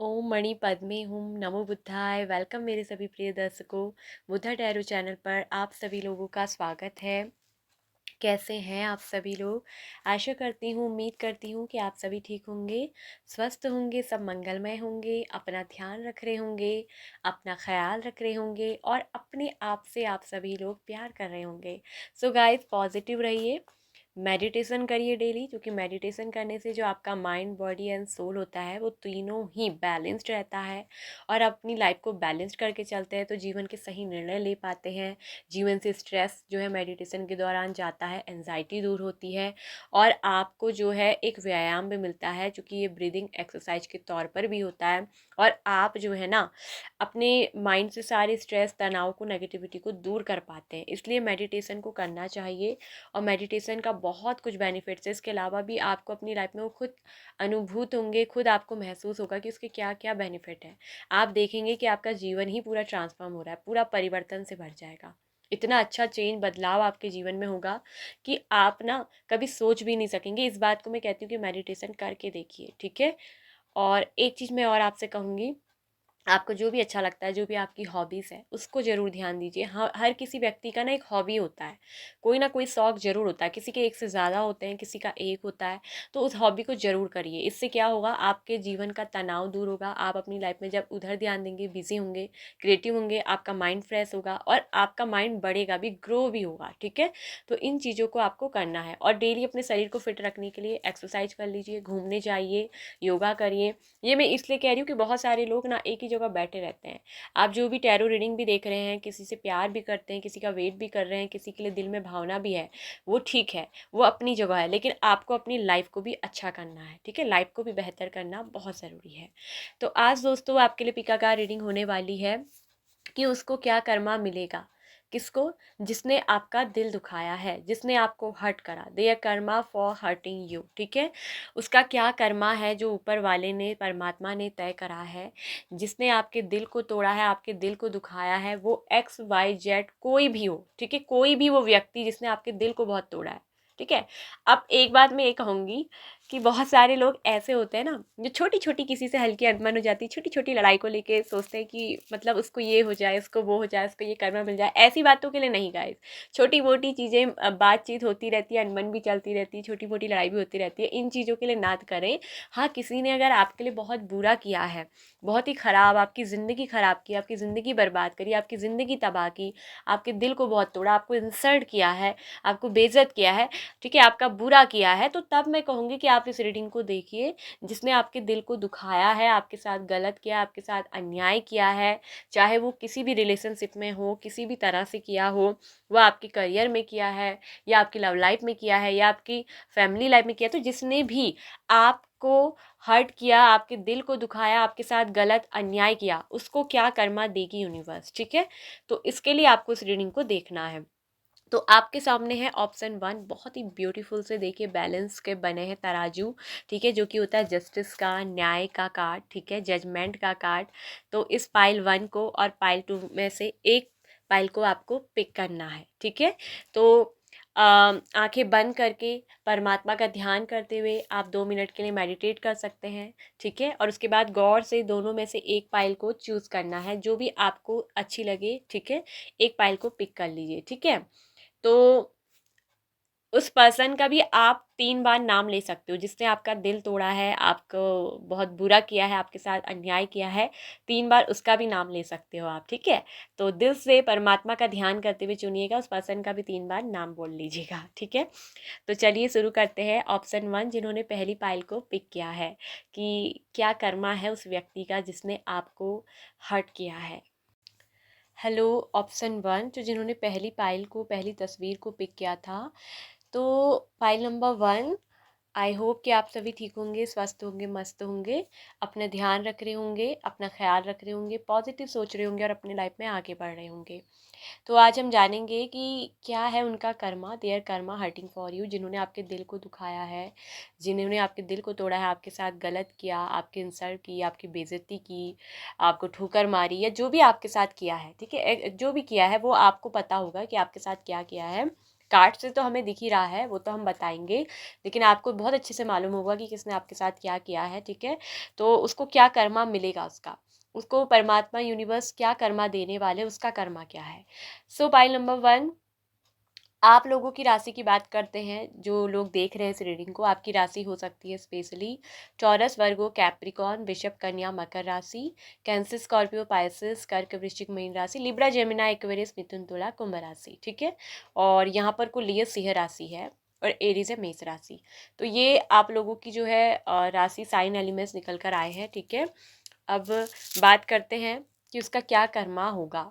ओम मणि पद्मे हुम नमो बुद्धाय। वेलकम मेरे सभी प्रिय दर्शकों। बुद्धा टैरो चैनल पर आप सभी लोगों का स्वागत है। कैसे हैं आप सभी लोग? आशा करती हूँ, उम्मीद करती हूँ कि आप सभी ठीक होंगे, स्वस्थ होंगे, सब मंगलमय होंगे, अपना ध्यान रख रहे होंगे, अपना ख्याल रख रहे होंगे और अपने आप से आप सभी लोग प्यार कर रहे होंगे। सो गाइस, पॉजिटिव रहिए, मेडिटेशन करिए डेली, क्योंकि मेडिटेशन करने से जो आपका माइंड, बॉडी एंड सोल होता है वो तीनों ही बैलेंस्ड रहता है। और अपनी लाइफ को बैलेंस्ड करके चलते हैं तो जीवन के सही निर्णय ले पाते हैं। जीवन से स्ट्रेस जो है मेडिटेशन के दौरान जाता है, एंजाइटी दूर होती है और आपको जो है एक व्यायाम भी मिलता है, क्योंकि ये ब्रीदिंग एक्सरसाइज के तौर पर भी होता है। और आप जो है ना अपने माइंड से सारे स्ट्रेस, तनाव को, नेगेटिविटी को दूर कर पाते हैं। इसलिए मेडिटेशन को करना चाहिए। और मेडिटेशन का बहुत कुछ बेनिफिट्स है। इसके अलावा भी आपको अपनी लाइफ में वो खुद अनुभूत होंगे, खुद आपको महसूस होगा कि उसके क्या क्या बेनिफिट है। आप देखेंगे कि आपका जीवन ही पूरा ट्रांसफॉर्म हो रहा है, पूरा परिवर्तन से भर जाएगा। इतना अच्छा चेंज, बदलाव आपके जीवन में होगा कि आप ना कभी सोच भी नहीं सकेंगे। इस बात को मैं कहती हूँ कि मेडिटेशन करके देखिए, ठीक है। और एक चीज़ मैं और आपसे कहूँगी, आपको जो भी अच्छा लगता है, जो भी आपकी हॉबीज़ है, उसको ज़रूर ध्यान दीजिए। हाँ, हर किसी व्यक्ति का ना एक हॉबी होता है, कोई ना कोई शौक ज़रूर होता है। किसी के एक से ज़्यादा होते हैं, किसी का एक होता है। तो उस हॉबी को ज़रूर करिए। इससे क्या होगा, आपके जीवन का तनाव दूर होगा। आप अपनी लाइफ में जब उधर ध्यान देंगे, बिजी होंगे, क्रिएटिव होंगे, आपका माइंड फ्रेश होगा और आपका माइंड बढ़ेगा भी, ग्रो भी होगा, ठीक है। तो इन चीज़ों को आपको करना है। और डेली अपने शरीर को फिट रखने के लिए एक्सरसाइज कर लीजिए, घूमने जाइए, योगा करिए। ये मैं इसलिए कह रही हूँ कि बहुत सारे लोग ना एक ही जगह बैठे रहते हैं। आप जो भी टैरो रीडिंग भी देख रहे हैं, किसी से प्यार भी करते हैं, किसी का वेट भी कर रहे हैं, किसी के लिए दिल में भावना भी है, वो ठीक है, वो अपनी जगह है। लेकिन आपको अपनी लाइफ को भी अच्छा करना है, ठीक है। लाइफ को भी बेहतर करना बहुत ज़रूरी है। तो आज दोस्तों आपके लिए पिकाकार रीडिंग होने वाली है कि उसको क्या कर्मा मिलेगा। किसको? जिसने आपका दिल दुखाया है, जिसने आपको हर्ट करा। Their karma for hurting you, ठीक है। उसका क्या कर्मा है जो ऊपर वाले ने, परमात्मा ने तय करा है। जिसने आपके दिल को तोड़ा है, आपके दिल को दुखाया है, वो XYZ कोई भी हो, ठीक है। कोई भी वो व्यक्ति जिसने आपके दिल को बहुत तोड़ा है, ठीक है। अब एक बात मैं ये कहूँगी कि बहुत सारे लोग ऐसे होते हैं ना, जो छोटी छोटी किसी से हल्की अनबन हो जाती है, छोटी छोटी लड़ाई को लेके सोचते हैं कि मतलब उसको ये हो जाए, उसको वो हो जाए, उसको ये कर्मा मिल जाए। ऐसी बातों के लिए नहीं गाइस। छोटी मोटी चीज़ें, बातचीत होती रहती है, अनबन भी चलती रहती है, छोटी मोटी लड़ाई भी होती रहती है। इन चीज़ों के लिए ना करें। हाँ, किसी ने अगर आपके लिए बहुत बुरा किया है, बहुत ही ख़राब, आपकी ज़िंदगी ख़राब की, आपकी ज़िंदगी बर्बाद करी, आपकी ज़िंदगी तबाह की, आपके दिल को बहुत तोड़ा, आपको इंसल्ट किया है, आपको बेइज्जत किया है, ठीक है, आपका बुरा किया है, तो तब मैं कहूँगी कि आप इस रीडिंग को देखिए। जिसने आपके दिल को दुखाया है, आपके साथ गलत किया, आपके साथ अन्याय किया है, चाहे वो किसी भी रिलेशनशिप में हो, किसी भी तरह से किया हो, वो आपके करियर में किया है या आपकी लव लाइफ में किया है या आपकी फैमिली लाइफ में किया, तो जिसने भी आपको हर्ट किया, आपके दिल को दुखाया, आपके साथ गलत अन्याय किया, उसको क्या कर्मा देगी यूनिवर्स, ठीक है। तो इसके लिए आपको इस रीडिंग को देखना है। तो आपके सामने है ऑप्शन 1, बहुत ही ब्यूटीफुल से देखिए बैलेंस के बने हैं तराजू, ठीक है, जो कि होता है जस्टिस का, न्याय का कार्ड, ठीक है, जजमेंट का कार्ड। तो इस पाइल 1 को और पाइल 2 में से एक पाइल को आपको पिक करना है, ठीक है। तो आंखें बंद करके परमात्मा का ध्यान करते हुए आप 2 मिनट के लिए मेडिटेट कर सकते हैं, ठीक है। और उसके बाद गौर से दोनों में से एक पाइल को चूज़ करना है, जो भी आपको अच्छी लगे, ठीक है। एक पाइल को पिक कर लीजिए, ठीक है। तो उस पर्सन का भी आप 3 बार नाम ले सकते हो, जिसने आपका दिल तोड़ा है, आपको बहुत बुरा किया है, आपके साथ अन्याय किया है। 3 बार उसका भी नाम ले सकते हो आप, ठीक है। तो दिल से परमात्मा का ध्यान करते हुए चुनिएगा, उस पर्सन का भी 3 बार नाम बोल लीजिएगा, ठीक है। तो चलिए शुरू करते हैं। ऑप्शन 1 जिन्होंने पहली पाइल को पिक किया है, कि क्या कर्मा है उस व्यक्ति का जिसने आपको हर्ट किया है। हेलो ऑप्शन 1, तो जिन्होंने पहली पाइल को, पहली तस्वीर को पिक किया था। तो पाइल नंबर 1, आई होप कि आप सभी ठीक होंगे, स्वस्थ होंगे, मस्त होंगे, अपना ध्यान रख रहे होंगे, अपना ख्याल रख रहे होंगे, पॉजिटिव सोच रहे होंगे और अपनी लाइफ में आगे बढ़ रहे होंगे। तो आज हम जानेंगे कि क्या है उनका karma, their karma hurting for you. जिन्होंने आपके दिल को दुखाया है, जिन्होंने आपके दिल को तोड़ा है, आपके साथ गलत किया, आपकी इंसल्ट की, आपकी बेइज्जती की, आपको ठोकर मारी, या जो भी आपके साथ किया है, ठीक है, जो भी किया है वो आपको पता होगा कि आपके साथ क्या किया है। कार्ड से तो हमें दिख ही रहा है, वो तो हम बताएंगे, लेकिन आपको बहुत अच्छे से मालूम होगा कि किसने आपके साथ क्या किया है, ठीक है। तो उसको क्या कर्मा मिलेगा, उसको परमात्मा यूनिवर्स क्या कर्मा देने वाले, उसका कर्मा क्या है। सो पाइल नंबर 1, आप लोगों की राशि की बात करते हैं। जो लोग देख रहे हैं इस रीडिंग को, आपकी राशि हो सकती है स्पेशली टॉरस, वर्गो, कैप्रिकॉन, वृषभ, कन्या, मकर राशि, कैंसर, स्कॉर्पियो, पाइसेस, कर्क, वृश्चिक, मीन राशि, लिब्रा, जेमिना, एक्वेरियस, मिथुन, तुला, कुंभ राशि, ठीक है। और यहाँ पर कुल ये सिंह राशि है और एरीज है मेष राशि। तो ये आप लोगों की जो है राशि साइन एलिमेंट्स निकल कर आए हैं, ठीक है। अब बात करते हैं कि उसका क्या कर्मा होगा।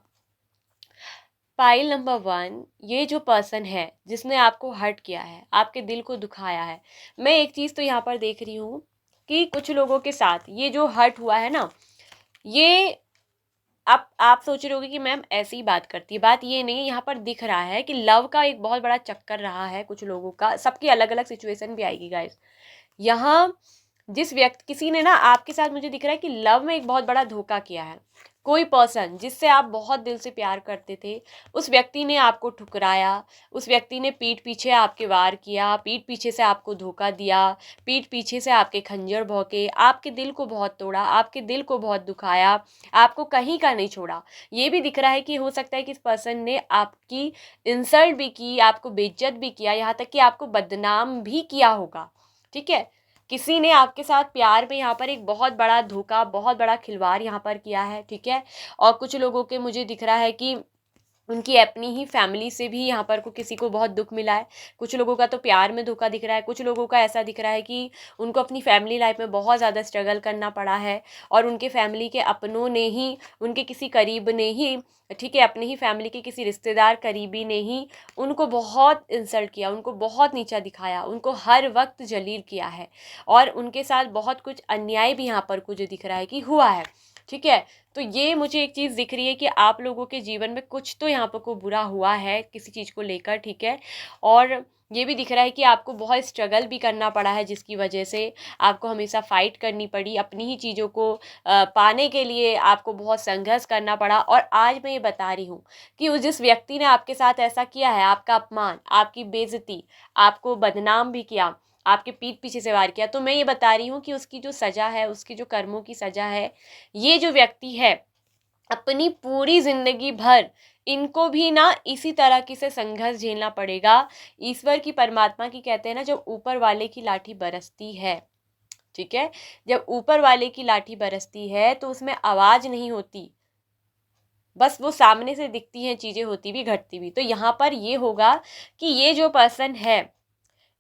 फाइल नंबर 1, ये जो पर्सन है जिसने आपको हर्ट किया है, आपके दिल को दुखाया है, मैं एक चीज़ तो यहाँ पर देख रही हूँ कि कुछ लोगों के साथ ये जो हर्ट हुआ है ना, ये आप सोच रहे होगे कि मैम ऐसी ही बात करती है। बात ये नहीं है, यहाँ पर दिख रहा है कि लव का एक बहुत बड़ा चक्कर रहा है कुछ लोगों का। सबकी अलग अलग सिचुएशन भी आएगी गाइस। यहाँ जिस व्यक्ति, किसी ने ना आपके साथ, मुझे दिख रहा है कि लव में एक बहुत बड़ा धोखा किया है। कोई पर्सन जिससे आप बहुत दिल से प्यार करते थे, उस व्यक्ति ने आपको ठुकराया, उस व्यक्ति ने पीठ पीछे आपके वार किया, पीठ पीछे से आपको धोखा दिया, पीठ पीछे से आपके खंजर भौंके, आपके दिल को बहुत तोड़ा, आपके दिल को बहुत दुखाया, आपको कहीं का नहीं छोड़ा। ये भी दिख रहा है कि हो सकता है कि इस पर्सन ने आपकी इंसल्ट भी की, आपको बेइज्जत भी किया, यहाँ तक कि आपको बदनाम भी किया होगा, ठीक है। किसी ने आपके साथ प्यार में यहाँ पर एक बहुत बड़ा धोखा, बहुत बड़ा खिलवाड़ यहाँ पर किया है, ठीक है। और कुछ लोगों के मुझे दिख रहा है कि उनकी अपनी ही फैमिली से भी यहाँ पर को किसी को बहुत दुख मिला है। कुछ लोगों का तो प्यार में धोखा दिख रहा है, कुछ लोगों का ऐसा दिख रहा है कि उनको अपनी फैमिली लाइफ में बहुत ज़्यादा स्ट्रगल करना पड़ा है और उनके फैमिली के अपनों ने ही, उनके किसी करीब ने ही, ठीक है, अपने ही फैमिली के किसी रिश्तेदार करीबी ने ही उनको बहुत इंसल्ट किया, उनको बहुत नीचा दिखाया, उनको हर वक्त जलील किया है और उनके साथ बहुत कुछ अन्याय भी यहाँ पर कुछ दिख रहा है कि हुआ है, ठीक है। तो ये मुझे एक चीज़ दिख रही है कि आप लोगों के जीवन में कुछ तो यहाँ पर को बुरा हुआ है किसी चीज़ को लेकर, ठीक है। और ये भी दिख रहा है कि आपको बहुत स्ट्रगल भी करना पड़ा है, जिसकी वजह से आपको हमेशा फाइट करनी पड़ी, अपनी ही चीज़ों को पाने के लिए आपको बहुत संघर्ष करना पड़ा। और आज मैं ये बता रही हूँ कि उस जिस व्यक्ति ने आपके साथ ऐसा किया है, आपका अपमान, आपकी बेइज्जती, आपको बदनाम भी किया, आपके पीठ पीछे से वार किया, तो मैं ये बता रही हूँ कि उसकी जो सज़ा है, उसकी जो कर्मों की सज़ा है, ये जो व्यक्ति है अपनी पूरी जिंदगी भर इनको भी ना इसी तरह की से संघर्ष झेलना पड़ेगा। ईश्वर की, परमात्मा की, कहते हैं ना, जब ऊपर वाले की लाठी बरसती है, ठीक है, जब ऊपर वाले की लाठी बरसती है तो उसमें आवाज नहीं होती, बस वो सामने से दिखती हैं चीजें, होती भी घटती भी। तो यहाँ पर ये होगा कि ये जो पर्सन है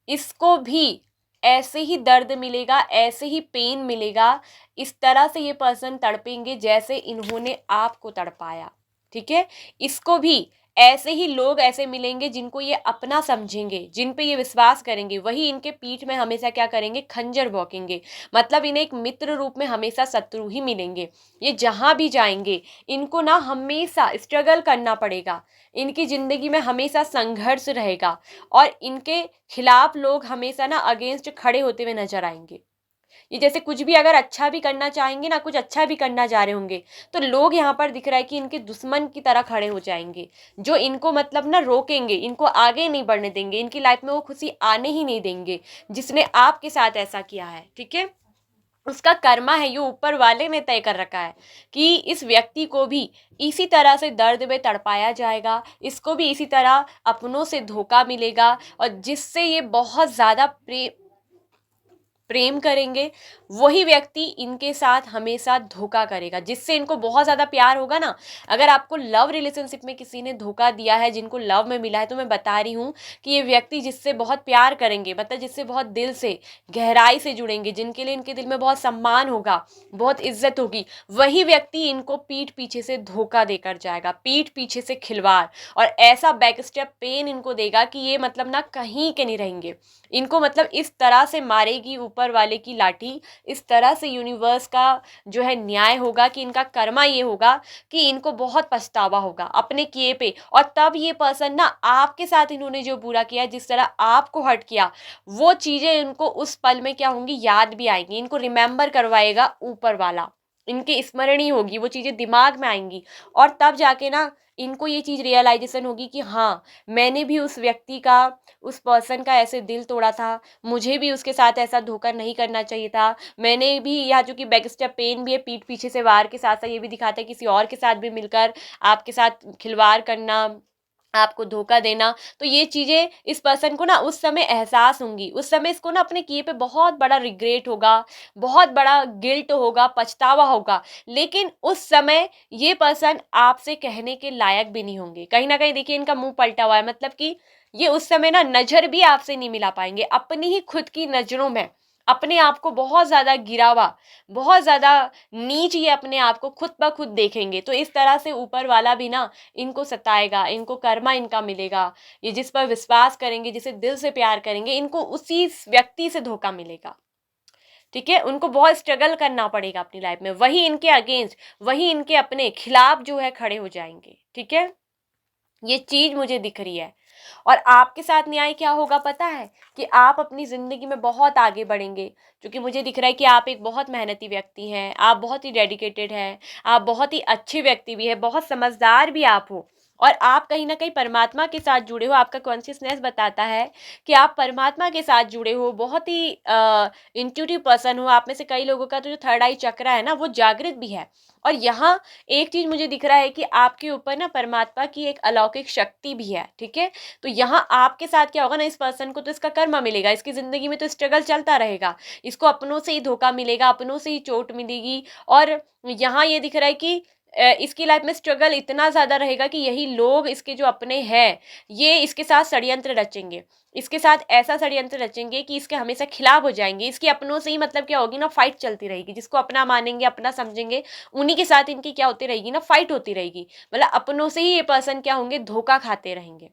इसको भी ऐसे ही दर्द मिलेगा, ऐसे ही पेन मिलेगा, इस तरह से ये पर्सन तड़पेंगे जैसे इन्होंने आपको तड़पाया, ठीक है। इसको भी ऐसे ही लोग ऐसे मिलेंगे जिनको ये अपना समझेंगे, जिन पे ये विश्वास करेंगे, वही इनके पीठ में हमेशा क्या करेंगे, खंजर भोंकेंगे। मतलब इन्हें एक मित्र रूप में हमेशा शत्रु ही मिलेंगे। ये जहाँ भी जाएंगे इनको ना हमेशा स्ट्रगल करना पड़ेगा, इनकी ज़िंदगी में हमेशा संघर्ष रहेगा और इनके खिलाफ लोग हमेशा ना अगेंस्ट खड़े होते हुए नजर आएंगे। ये जैसे कुछ भी अगर अच्छा भी करना चाहेंगे ना, कुछ अच्छा भी करना जा रहे होंगे, तो लोग यहाँ पर दिख रहा है कि इनके दुश्मन की तरह खड़े हो जाएंगे, जो इनको मतलब ना रोकेंगे, इनको आगे नहीं बढ़ने देंगे, इनकी लाइफ में वो खुशी आने ही नहीं देंगे जिसने आपके साथ ऐसा किया है, ठीक है। उसका कर्मा है, ये ऊपर वाले ने तय कर रखा है कि इस व्यक्ति को भी इसी तरह से दर्द में तड़पाया जाएगा, इसको भी इसी तरह अपनों से धोखा मिलेगा और जिससे ये बहुत ज़्यादा प्रेम करेंगे, वही व्यक्ति इनके साथ हमेशा धोखा करेगा। जिससे इनको बहुत ज़्यादा प्यार होगा ना, अगर आपको लव रिलेशनशिप में किसी ने धोखा दिया है, जिनको लव में मिला है, तो मैं बता रही हूँ कि ये व्यक्ति जिससे बहुत प्यार करेंगे, मतलब जिससे बहुत दिल से गहराई से जुड़ेंगे, जिनके लिए इनके दिल में बहुत सम्मान होगा, बहुत इज्जत होगी, वही व्यक्ति इनको पीठ पीछे से धोखा देकर जाएगा, पीठ पीछे से खिलवाड़, और ऐसा बैक स्टेप पेन इनको देगा कि ये मतलब ना कहीं के नहीं रहेंगे। इनको मतलब इस तरह से मारेगी ऊपर वाले की लाठी, इस तरह से यूनिवर्स का जो है न्याय होगा कि इनका कर्मा ये होगा कि इनको बहुत पछतावा होगा अपने किए पे। और तब ये पर्सन ना आपके साथ इन्होंने जो बुरा किया, जिस तरह आपको हर्ट किया, वो चीज़ें इनको उस पल में क्या होंगी, याद भी आएंगी, इनको रिमेंबर करवाएगा ऊपर वाला। इनके स्मरणीय होगी, वो चीज़ें दिमाग में आएंगी और तब जाके ना इनको ये चीज़ रियलाइजेशन होगी कि हाँ, मैंने भी उस व्यक्ति का, उस पर्सन का ऐसे दिल तोड़ा था, मुझे भी उसके साथ ऐसा धोखा नहीं करना चाहिए था। मैंने भी, यहाँ जो कि बैक स्टेप पेन भी है, पीठ पीछे से वार के साथ साथ ये भी दिखाता है किसी और के साथ भी मिलकर आपके साथ खिलवाड़ करना, आपको धोखा देना। तो ये चीज़ें इस पर्सन को ना उस समय एहसास होंगी, उस समय इसको ना अपने किए पे बहुत बड़ा रिग्रेट होगा, बहुत बड़ा गिल्ट होगा, पछतावा होगा। लेकिन उस समय ये पर्सन आपसे कहने के लायक भी नहीं होंगे। कहीं ना कहीं देखिए इनका मुंह पलटा हुआ है, मतलब कि ये उस समय ना नजर भी आपसे नहीं मिला पाएंगे, अपनी ही खुद की नजरों में अपने आप को बहुत ज्यादा गिरा हुआ, बहुत ज्यादा नीच ये अपने आप को खुद ब खुद देखेंगे। तो इस तरह से ऊपर वाला भी ना इनको सताएगा, इनको कर्मा इनका मिलेगा। ये जिस पर विश्वास करेंगे, जिसे दिल से प्यार करेंगे, इनको उसी व्यक्ति से धोखा मिलेगा। ठीक है, उनको बहुत स्ट्रगल करना पड़ेगा अपनी लाइफ में, वही इनके अगेंस्ट, वही इनके अपने खिलाफ जो है खड़े हो जाएंगे। ठीक है, ये चीज मुझे दिख रही है। और आपके साथ न्याय क्या होगा पता है, कि आप अपनी जिंदगी में बहुत आगे बढ़ेंगे, क्योंकि मुझे दिख रहा है कि आप एक बहुत मेहनती व्यक्ति हैं, आप बहुत ही डेडिकेटेड हैं, आप बहुत ही अच्छे व्यक्ति भी हैं, बहुत समझदार भी आप हो। और आप कहीं ना कहीं परमात्मा के साथ जुड़े हो, आपका कॉन्शियसनेस बताता है कि आप परमात्मा के साथ जुड़े हो, बहुत ही इंट्यूटिव पर्सन हो। आप में से कई लोगों का तो जो थर्ड आई चक्र है ना, वो जागृत भी है। और यहाँ एक चीज मुझे दिख रहा है कि आपके ऊपर ना परमात्मा की एक अलौकिक शक्ति भी है। ठीक है, तो यहाँ आपके साथ क्या होगा ना, इस पर्सन को तो इसका कर्म मिलेगा, इसकी जिंदगी में तो स्ट्रगल चलता रहेगा, इसको अपनों से ही धोखा मिलेगा, अपनों से ही चोट मिलेगी। और यहाँ ये दिख रहा है कि इसकी लाइफ में स्ट्रगल इतना ज्यादा रहेगा कि यही लोग, इसके जो अपने हैं, ये इसके साथ षड्यंत्र रचेंगे, इसके साथ ऐसा षड्यंत्र रचेंगे कि इसके हमेशा खिलाफ हो जाएंगे। इसके अपनों से ही मतलब क्या होगी ना, फाइट चलती रहेगी, जिसको अपना मानेंगे, अपना समझेंगे, उन्हीं के साथ इनकी क्या होती रहेगी ना, फाइट होती रहेगी। मतलब अपनों से ही ये पर्सन क्या होंगे, धोखा खाते रहेंगे।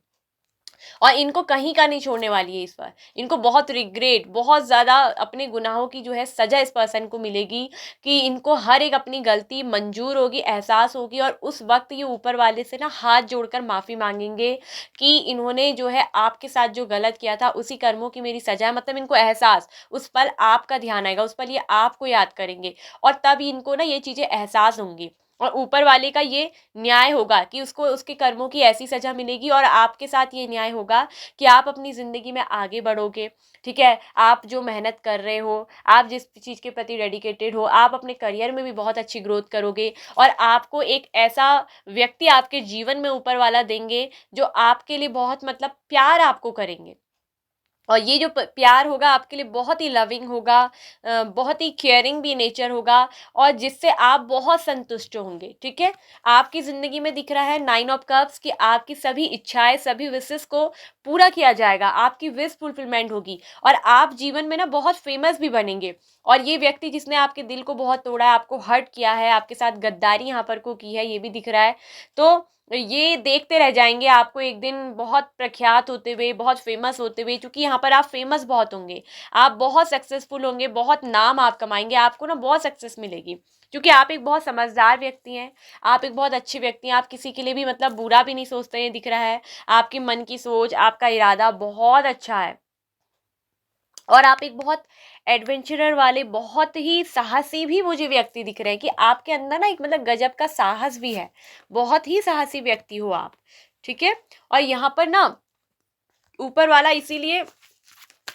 और इनको कहीं का नहीं छोड़ने वाली है इस बार, इनको बहुत रिग्रेट, बहुत ज़्यादा अपने गुनाहों की जो है सजा इस पर्सन को मिलेगी, कि इनको हर एक अपनी गलती मंजूर होगी, एहसास होगी, और उस वक्त ये ऊपर वाले से ना हाथ जोड़कर माफ़ी मांगेंगे कि इन्होंने जो है आपके साथ जो गलत किया था उसी कर्मों की मेरी सजा है। मतलब इनको एहसास, उस पल आपका ध्यान आएगा, उस पल ये आपको याद करेंगे, और तब इनको ना ये चीज़ें एहसास होंगी। और ऊपर वाले का ये न्याय होगा कि उसको उसके कर्मों की ऐसी सजा मिलेगी, और आपके साथ ये न्याय होगा कि आप अपनी ज़िंदगी में आगे बढ़ोगे। ठीक है, आप जो मेहनत कर रहे हो, आप जिस चीज़ के प्रति डेडिकेटेड हो, आप अपने करियर में भी बहुत अच्छी ग्रोथ करोगे, और आपको एक ऐसा व्यक्ति आपके जीवन में ऊपर वाला देंगे जो आपके लिए बहुत मतलब प्यार आपको करेंगे। और ये जो प्यार होगा आपके लिए बहुत ही लविंग होगा, बहुत ही केयरिंग भी नेचर होगा, और जिससे आप बहुत संतुष्ट होंगे। ठीक है, आपकी ज़िंदगी में दिख रहा है 9 ऑफ कप्स, कि आपकी सभी इच्छाएं, सभी विशेस को पूरा किया जाएगा, आपकी विश फुलफिलमेंट होगी, और आप जीवन में ना बहुत फेमस भी बनेंगे। और ये व्यक्ति जिसने आपके दिल को बहुत तोड़ा है, आपको हर्ट किया है, आपके साथ गद्दारी यहाँ पर को की है, ये भी दिख रहा है। तो ये देखते रह जाएंगे आपको एक दिन बहुत प्रख्यात होते हुए, बहुत फेमस होते हुए, क्योंकि यहाँ पर आप फेमस बहुत होंगे, आप बहुत सक्सेसफुल होंगे, बहुत नाम आप कमाएंगे, आपको ना बहुत सक्सेस मिलेगी, क्योंकि आप एक बहुत समझदार व्यक्ति हैं, आप एक बहुत अच्छे व्यक्ति हैं, आप किसी के लिए भी मतलब बुरा भी नहीं सोचते हैं, दिख रहा है। आपके मन की सोच, आपका इरादा बहुत अच्छा है, और आप एक बहुत एडवेंचरर वाले, बहुत ही साहसी भी मुझे व्यक्ति दिख रहे हैं, कि आपके अंदर ना एक मतलब गजब का साहस भी है, बहुत ही साहसी व्यक्ति हो आप। ठीक है, और यहाँ पर ना ऊपर वाला इसीलिए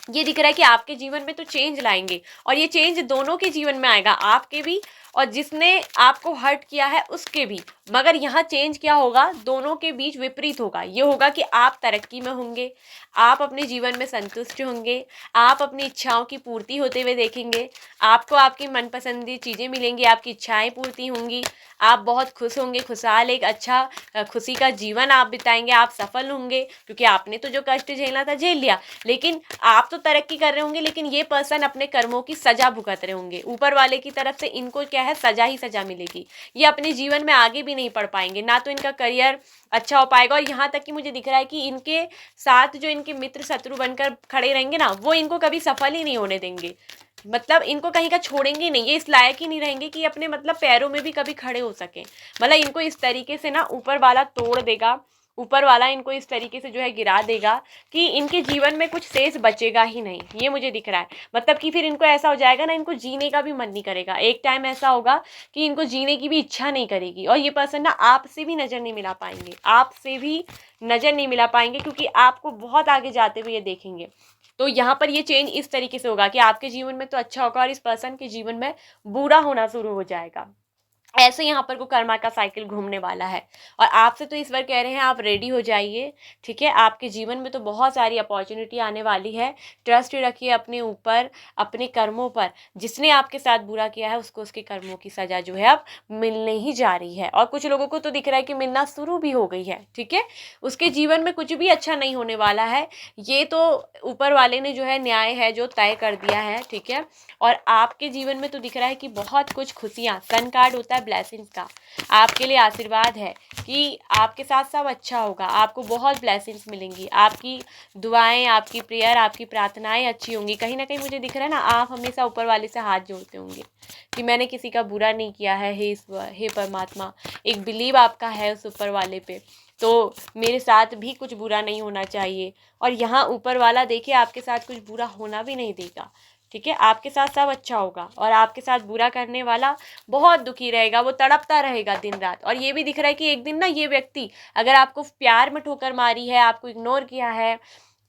ये दिख रहा है कि आपके जीवन में तो चेंज लाएंगे, और ये चेंज दोनों के जीवन में आएगा, आपके भी और जिसने आपको हर्ट किया है उसके भी। मगर यहाँ चेंज क्या होगा, दोनों के बीच विपरीत होगा। ये होगा कि आप तरक्की में होंगे, आप अपने जीवन में संतुष्ट होंगे, आप अपनी इच्छाओं की पूर्ति होते हुए देखेंगे, आपको आपकी मनपसंदी चीज़ें मिलेंगी, आपकी इच्छाएं पूर्ति होंगी, आप बहुत खुश होंगे, खुशहाल एक अच्छा खुशी का जीवन आप बिताएंगे, आप सफल होंगे, क्योंकि आपने तो जो कष्ट झेलना था झेल लिया। लेकिन आप तो तरक्की कर रहे होंगे, लेकिन ये पर्सन अपने कर्मों की सजा भुगत रहे होंगे, ऊपर वाले की तरफ से इनको क्या है, सजा ही सजा मिलेगी। ये अपने जीवन में आगे भी नहीं बढ़ पाएंगे, ना तो इनका करियर अच्छा हो पाएगा, और यहाँ तक कि मुझे दिख रहा है कि इनके साथ जो इनके मित्र शत्रु बनकर खड़े रहेंगे ना, वो इनको कभी सफल ही नहीं होने देंगे। मतलब इनको कहीं का छोड़ेंगे नहीं, ये इस लायक ही नहीं रहेंगे कि अपने मतलब पैरों में भी कभी खड़े हो सके। मतलब इनको इस तरीके से ना ऊपर वाला तोड़ देगा, ऊपर वाला इनको इस तरीके से जो है गिरा देगा कि इनके जीवन में कुछ शेष बचेगा ही नहीं, ये मुझे दिख रहा है। मतलब कि फिर इनको ऐसा हो जाएगा ना, इनको जीने का भी मन नहीं करेगा। एक टाइम ऐसा होगा कि इनको जीने की भी इच्छा नहीं करेगी। और ये पर्सन ना आपसे भी नज़र नहीं मिला पाएंगे, आपसे भी नज़र नहीं मिला पाएंगे, क्योंकि आपको बहुत आगे जाते हुए ये देखेंगे। तो यहाँ पर ये चेंज इस तरीके से होगा कि आपके जीवन में तो अच्छा होगा और इस पर्सन के जीवन में बुरा होना शुरू हो जाएगा। ऐसे यहाँ पर को कर्मा का साइकिल घूमने वाला है। और आपसे तो इस बार कह रहे हैं आप रेडी हो जाइए, ठीक है। आपके जीवन में तो बहुत सारी अपॉर्चुनिटी आने वाली है। ट्रस्ट रखिए अपने ऊपर, अपने कर्मों पर। जिसने आपके साथ बुरा किया है उसको उसके कर्मों की सजा जो है अब मिलने ही जा रही है। और कुछ लोगों को तो दिख रहा है कि मिलना शुरू भी हो गई है, ठीक है। उसके जीवन में कुछ भी अच्छा नहीं होने वाला है, ये तो ऊपर वाले ने जो है न्याय है जो तय कर दिया है, ठीक है। और आपके जीवन में तो दिख रहा है कि बहुत कुछ खुशियाँ, सन कार्ड होता है ब्लेसिंग्स का, आपके लिए आशीर्वाद है कि आपके साथ सब अच्छा होगा, आपको बहुत ब्लेसिंग्स मिलेंगी, आपकी दुआएं, आपकी प्रेयर, आपकी प्रार्थनाएं अच्छी होंगी। कहीं ना कहीं मुझे दिख रहा है ना, आप हमेशा ऊपर वाले से हाथ जोड़ते होंगे कि मैंने किसी का बुरा नहीं किया है, हे ईश्वर, हे परमात्मा। एक बिलीव आपका है उस ऊपर वाले पे, तो मेरे साथ भी कुछ बुरा नहीं होना चाहिए। और यहाँ ऊपर वाला देखिए आपके साथ कुछ बुरा होना भी नहीं देगा, ठीक है। आपके साथ सब अच्छा होगा और आपके साथ बुरा करने वाला बहुत दुखी रहेगा, वो तड़पता रहेगा दिन रात। और ये भी दिख रहा है कि एक दिन ना ये व्यक्ति, अगर आपको प्यार में ठोकर मारी है, आपको इग्नोर किया है,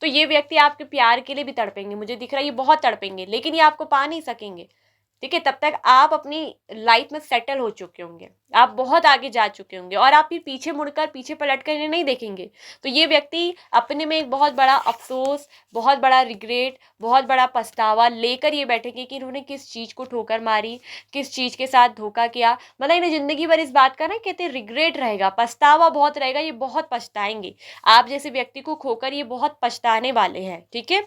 तो ये व्यक्ति आपके प्यार के लिए भी तड़पेंगे। मुझे दिख रहा है ये बहुत तड़पेंगे, लेकिन ये आपको पा नहीं सकेंगे, ठीक है। तब तक आप अपनी लाइफ में सेटल हो चुके होंगे, आप बहुत आगे जा चुके होंगे, और आप फिर पीछे मुड़कर, पीछे पलट कर इन्हें नहीं देखेंगे। तो ये व्यक्ति अपने में एक बहुत बड़ा अफसोस, बहुत बड़ा रिग्रेट, बहुत बड़ा पछतावा लेकर ये बैठेंगे कि इन्होंने किस चीज़ को ठोकर मारी, किस चीज़ के साथ धोखा किया। मतलब इन्हें ज़िंदगी भर इस बात का ना कहते रिग्रेट रहेगा, पछतावा बहुत रहेगा, ये बहुत पछताएंगे। आप जैसे व्यक्ति को खोकर ये बहुत पछताने वाले हैं, ठीक है।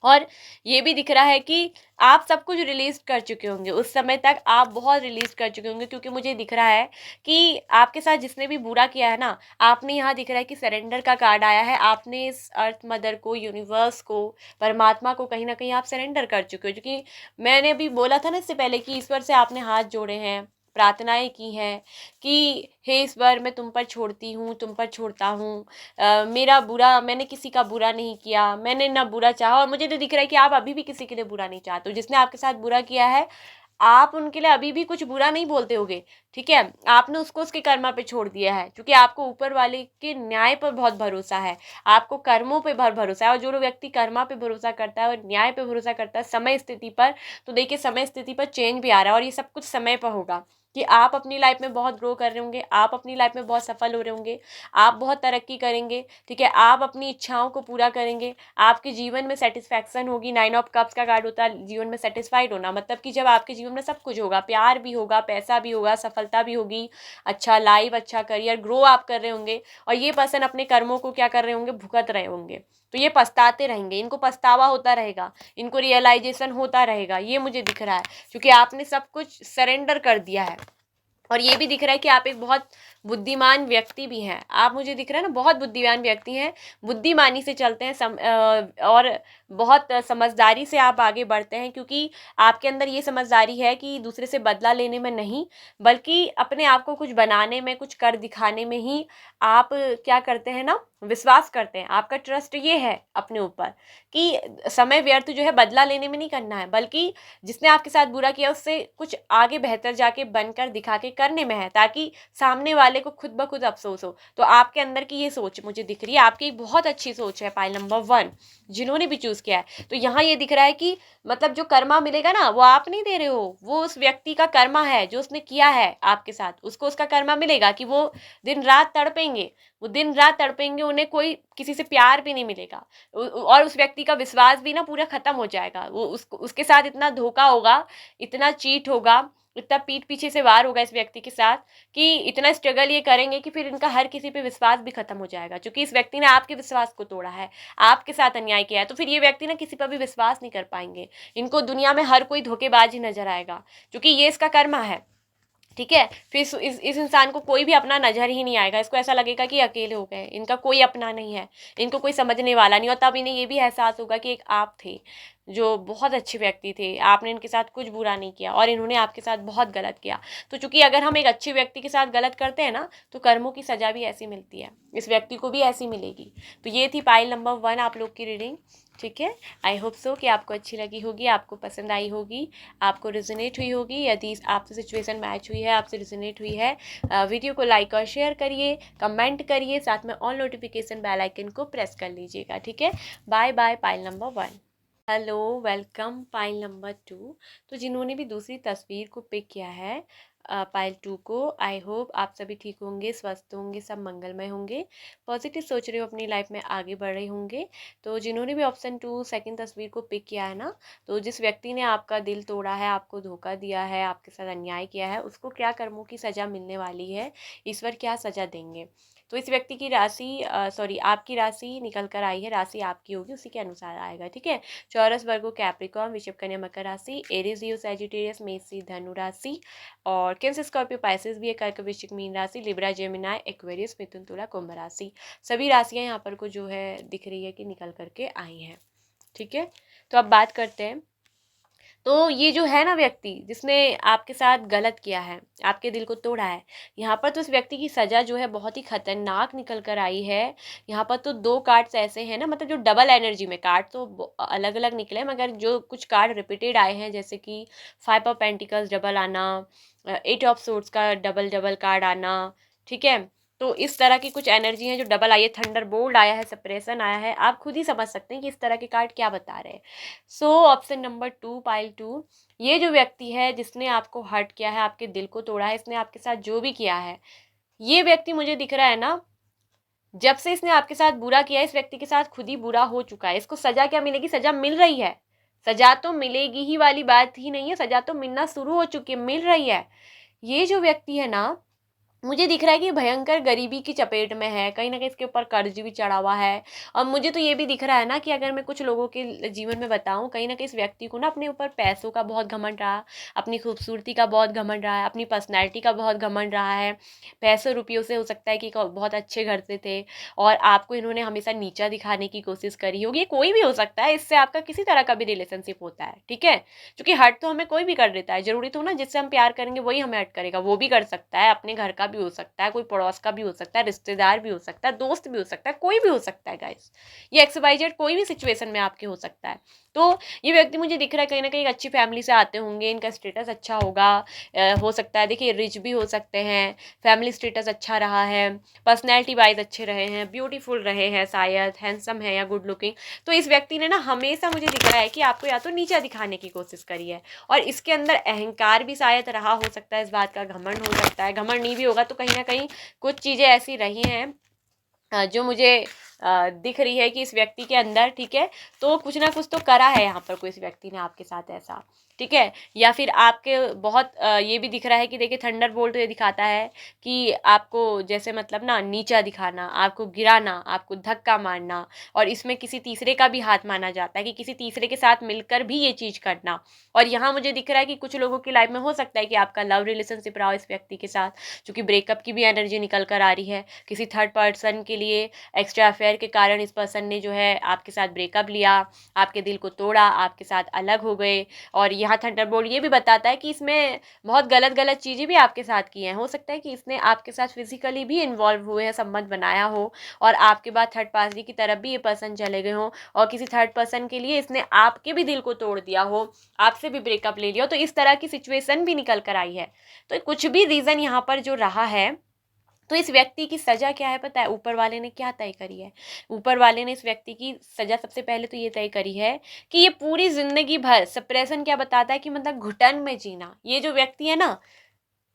और ये भी दिख रहा है कि आप सब कुछ रिलीज कर चुके होंगे, उस समय तक आप बहुत रिलीज कर चुके होंगे, क्योंकि मुझे दिख रहा है कि आपके साथ जिसने भी बुरा किया है ना, आपने यहाँ दिख रहा है कि सरेंडर का कार्ड आया है। आपने इस अर्थ मदर को, यूनिवर्स को, परमात्मा को कहीं ना कहीं आप सरेंडर कर चुके हो। क्योंकि मैंने अभी बोला था ना इससे पहले कि ईश्वर से आपने हाथ जोड़े हैं, प्रार्थनाएं की हैं कि हे ईश्वर, मैं तुम पर छोड़ती हूँ, तुम पर छोड़ता हूँ। मेरा बुरा, मैंने किसी का बुरा नहीं किया, मैंने ना बुरा चाहा। और मुझे तो दिख रहा है कि आप अभी भी किसी के लिए बुरा नहीं चाहते हो। जिसने आपके साथ बुरा किया है, आप उनके लिए अभी भी कुछ बुरा नहीं बोलते होगे, ठीक है। आपने उसको उसके कर्मा पे छोड़ दिया है, क्योंकि आपको ऊपर वाले के न्याय पर बहुत भरोसा है, आपको कर्मों पे बहुत भरोसा है। और जो व्यक्ति कर्मा पे भरोसा करता है और न्याय पे भरोसा करता है, समय स्थिति पर, तो देखिए समय स्थिति पर चेंज भी आ रहा है। और ये सब कुछ समय पर होगा कि आप अपनी लाइफ में बहुत ग्रो कर रहे होंगे, आप अपनी लाइफ में बहुत सफल हो रहे होंगे, आप बहुत तरक्की करेंगे, ठीक है। आप अपनी इच्छाओं को पूरा करेंगे, आपके जीवन में सेटिस्फैक्शन होगी। 9 ऑफ कप्स का कार्ड होता है जीवन में सेटिस्फाइड होना, मतलब कि जब आपके जीवन में सब कुछ होगा, प्यार भी होगा, पैसा भी होगा, सफलता भी होगी, अच्छा लाइफ, अच्छा करियर, ग्रो आप कर रहे होंगे। और ये पर्सन अपने कर्मों को क्या कर रहे होंगे, भुगत रहे होंगे। तो ये पछताते रहेंगे, इनको पछतावा होता रहेगा, इनको रियलाइजेशन होता रहेगा, ये मुझे दिख रहा है, क्योंकि आपने सब कुछ सरेंडर कर दिया है। और ये भी दिख रहा है कि आप एक बहुत बुद्धिमान व्यक्ति भी हैं। आप, मुझे दिख रहा है ना, बहुत बुद्धिमान व्यक्ति हैं, बुद्धिमानी से चलते हैं, और बहुत समझदारी से आप आगे बढ़ते हैं, क्योंकि आपके अंदर ये समझदारी है कि दूसरे से बदला लेने में नहीं, बल्कि अपने आप को कुछ बनाने में, कुछ कर दिखाने में ही आप क्या करते हैं ना, विश्वास करते हैं। आपका ट्रस्ट ये है अपने ऊपर कि समय व्यर्थ जो है बदला लेने में नहीं करना है, बल्कि जिसने आपके साथ बुरा किया उससे कुछ आगे बेहतर जाके बनकर दिखा के करने में है, ताकि सामने वाले को खुद ब खुद अफसोस हो। तो आपके अंदर की ये सोच मुझे दिख रही है, आपकी एक बहुत अच्छी सोच है, पाइल नंबर 1 जिन्होंने भी चूज किया है। तो यहाँ ये दिख रहा है कि मतलब जो कर्मा मिलेगा ना, वो आप नहीं दे रहे हो, वो उस व्यक्ति का कर्मा है जो उसने किया है आपके साथ, उसको उसका कर्मा मिलेगा कि वो दिन रात तड़पेंगे, वो दिन रात तड़पेंगे, उन्हें कोई किसी से प्यार भी नहीं मिलेगा। और उस व्यक्ति का विश्वास भी ना पूरा खत्म हो जाएगा। वो उसके साथ इतना धोखा होगा, इतना चीट होगा, इतना पीठ पीछे से वार होगा इस व्यक्ति के साथ, कि इतना स्ट्रगल ये करेंगे कि फिर इनका हर किसी पे विश्वास भी खत्म हो जाएगा, क्योंकि इस व्यक्ति ने आपके विश्वास को तोड़ा है, आपके साथ अन्याय किया है। तो फिर ये व्यक्ति ना किसी पर भी विश्वास नहीं कर पाएंगे, इनको दुनिया में हर कोई धोखेबाज ही नजर आएगा, क्योंकि ये इसका कर्मा है, ठीक है। फिर इस इंसान को कोई भी अपना नजर ही नहीं आएगा, इसको ऐसा लगेगा कि अकेले हो गए, इनका कोई अपना नहीं है, इनको कोई समझने वाला नहीं। और तब इन्हें ये भी एहसास होगा कि एक आप थे जो बहुत अच्छे व्यक्ति थे, आपने इनके साथ कुछ बुरा नहीं किया और इन्होंने आपके साथ बहुत गलत किया। तो चूंकि अगर हम एक अच्छे व्यक्ति के साथ गलत करते हैं ना, तो कर्मों की सजा भी ऐसी मिलती है, इस व्यक्ति को भी ऐसी मिलेगी। तो ये थी पाइल नंबर 1 आप लोग की रीडिंग। ठीक है, आई होप सो कि आपको अच्छी लगी होगी, आपको पसंद आई होगी, आपको रिजोनेट हुई होगी। यदि आपसे सिचुएशन मैच हुई है, आपसे रिजोनेट हुई है, वीडियो को लाइक और शेयर करिए, कमेंट करिए, साथ में ऑल नोटिफिकेशन बेल आइकन को प्रेस कर लीजिएगा। ठीक है, bye bye pile number 1। Hello, welcome pile number 2। तो जिन्होंने भी दूसरी तस्वीर को पिक किया है पाइल 2 को, आई होप आप सभी ठीक होंगे, स्वस्थ होंगे, सब मंगलमय होंगे, पॉजिटिव सोच रहे हो, अपनी लाइफ में आगे बढ़ रहे होंगे। तो जिन्होंने भी ऑप्शन 2 सेकंड तस्वीर को पिक किया है ना, तो जिस व्यक्ति ने आपका दिल तोड़ा है, आपको धोखा दिया है, आपके साथ अन्याय किया है, उसको क्या कर्मों की सज़ा मिलने वाली है, ईश्वर क्या सज़ा देंगे। तो इस व्यक्ति की राशि सॉरी आपकी राशि निकल कर आई है, राशि आपकी होगी, उसी के अनुसार आएगा। ठीक है, चौरस, वर्गो, कैप्रिकॉर्न, वृषभ, कन्या, मकर राशि, एरीज, लियो, सैजिटेरियस, मेष, सिंह, धनु राशि, और कैंसर, स्कॉर्पियो, पाइसेस भी है, कर्क, वृश्चिक, मीन राशि, लिब्रा, जेमिनाई, एक्वेरियस, मिथुन, तुला, कुंभ राशि। सभी राशियां यहाँ पर को जो है दिख रही है कि निकल करके आई हैं। ठीक है, तो अब बात करते हैं। तो ये जो है ना व्यक्ति जिसने आपके साथ गलत किया है, आपके दिल को तोड़ा है, यहाँ पर तो इस व्यक्ति की सजा जो है बहुत ही खतरनाक निकल कर आई है। यहाँ पर तो 2 कार्ड्स ऐसे हैं ना, मतलब जो डबल एनर्जी में, कार्ड तो अलग अलग निकले मगर जो कुछ कार्ड रिपीटेड आए हैं, जैसे कि 5 ऑफ पेंटिकल्स डबल आना, 8 ऑफ सोर्ड्स का डबल डबल कार्ड आना। ठीक है, तो इस तरह की कुछ एनर्जी है जो डबल आई है, थंडर बोल्ट आया है, सेपरेशन आया है, आप खुद ही समझ सकते हैं कि इस तरह के कार्ड क्या बता रहे हैं। सो ऑप्शन नंबर 2 पाइल 2, ये जो व्यक्ति है जिसने आपको हर्ट किया है, आपके दिल को तोड़ा है, इसने आपके साथ जो भी किया है, ये व्यक्ति मुझे दिख रहा है ना, जब से इसने आपके साथ बुरा किया है, इस व्यक्ति के साथ खुद ही बुरा हो चुका है। इसको सजा क्या मिलेगी, सजा मिल रही है, सजा तो मिलेगी ही वाली बात ही नहीं है, सजा तो मिलना शुरू हो चुकी है, मिल रही है। ये जो व्यक्ति है ना, मुझे दिख रहा है कि भयंकर गरीबी की चपेट में है, कहीं ना कहीं इसके ऊपर कर्ज भी चढ़ा हुआ है। और मुझे तो ये भी दिख रहा है ना कि अगर मैं कुछ लोगों के जीवन में बताऊं, कहीं ना कहीं इस व्यक्ति को ना अपने ऊपर पैसों का बहुत घमंड रहा, अपनी खूबसूरती का बहुत घमंड रहा है, अपनी पर्सनैलिटी का बहुत घमंड रहा है। पैसों रुपयों से हो सकता है कि बहुत अच्छे घर से थे और आपको इन्होंने हमेशा नीचा दिखाने की कोशिश करी होगी, कोई भी हो सकता है, इससे आपका किसी तरह का भी रिलेशनशिप होता है। ठीक है, क्योंकि हर्ट तो हमें कोई भी कर देता है, जरूरी तो ना जिससे हम प्यार करेंगे वही हमें हर्ट करेगा, वो भी कर सकता है, अपने घर का भी हो सकता है, कोई पड़ोस का भी हो सकता है, रिश्तेदार भी हो सकता है, दोस्त भी हो सकता है, कोई भी हो सकता है गाइस, ये XYZ कोई भी सिचुएशन में आपके हो सकता है। तो ये व्यक्ति मुझे दिख रहा है कहीं ना कहीं अच्छी फैमिली से आते होंगे, इनका स्टेटस अच्छा होगा, हो सकता है, देखिए रिच भी हो सकते हैं, फैमिली स्टेटस अच्छा रहा है, पर्सनैलिटी वाइज अच्छे रहे हैं, ब्यूटीफुल रहे हैं, शायद हैंडसम है या गुड लुकिंग। तो इस व्यक्ति ने ना हमेशा मुझे दिख रहा है कि आपको या तो नीचा दिखाने की कोशिश करी है, और इसके अंदर अहंकार भी शायद रहा हो सकता है, इस बात का घमंड हो सकता है, घमंड नहीं भी होगा तो कहीं ना कहीं कुछ चीज़ें ऐसी रही हैं जो मुझे दिख रही है कि इस व्यक्ति के अंदर। ठीक है, तो कुछ ना कुछ तो करा है यहाँ पर कोई इस व्यक्ति ने आपके साथ ऐसा। ठीक है, या फिर आपके बहुत ये भी दिख रहा है कि देखिए थंडर बोल्ट ये दिखाता है कि आपको जैसे मतलब ना नीचा दिखाना, आपको गिराना, आपको धक्का मारना, और इसमें किसी तीसरे का भी हाथ माना जाता है कि किसी तीसरे के साथ मिलकर भी ये चीज़ करना। और यहाँ मुझे दिख रहा है कि कुछ लोगों की लाइफ में हो सकता है कि आपका लव रिलेशनशिप रहा हो इस व्यक्ति के साथ, क्योंकि ब्रेकअप की भी एनर्जी निकल कर आ रही है, किसी थर्ड पर्सन के लिए एक्स्ट्रा अफेयर के कारण इस पर्सन ने जो है आपके साथ ब्रेकअप लिया, आपके दिल को तोड़ा, आपके साथ अलग हो गए। और यहाँ थंडरबोल्ट ये भी बताता है कि इसमें बहुत गलत गलत चीज़ें भी आपके साथ की हैं, हो सकता है कि इसने आपके साथ फिजिकली भी इन्वॉल्व हुए हैं, संबंध बनाया हो, और आपके बाद थर्ड पार्टी की तरफ भी ये पर्सन चले गए हों, और किसी थर्ड पर्सन के लिए इसने आपके भी दिल को तोड़ दिया हो, आपसे भी ब्रेकअप ले लिया हो, तो इस तरह की सिचुएशन भी निकल कर आई है। तो कुछ भी रीज़न यहाँ पर जो रहा है, तो इस व्यक्ति की सजा क्या है पता है, ऊपर वाले ने क्या तय करी है। ऊपर वाले ने इस व्यक्ति की सजा सबसे पहले तो ये तय करी है कि ये पूरी जिंदगी भर, सप्रेशन क्या बताता है कि मतलब घुटन में जीना, ये जो व्यक्ति है ना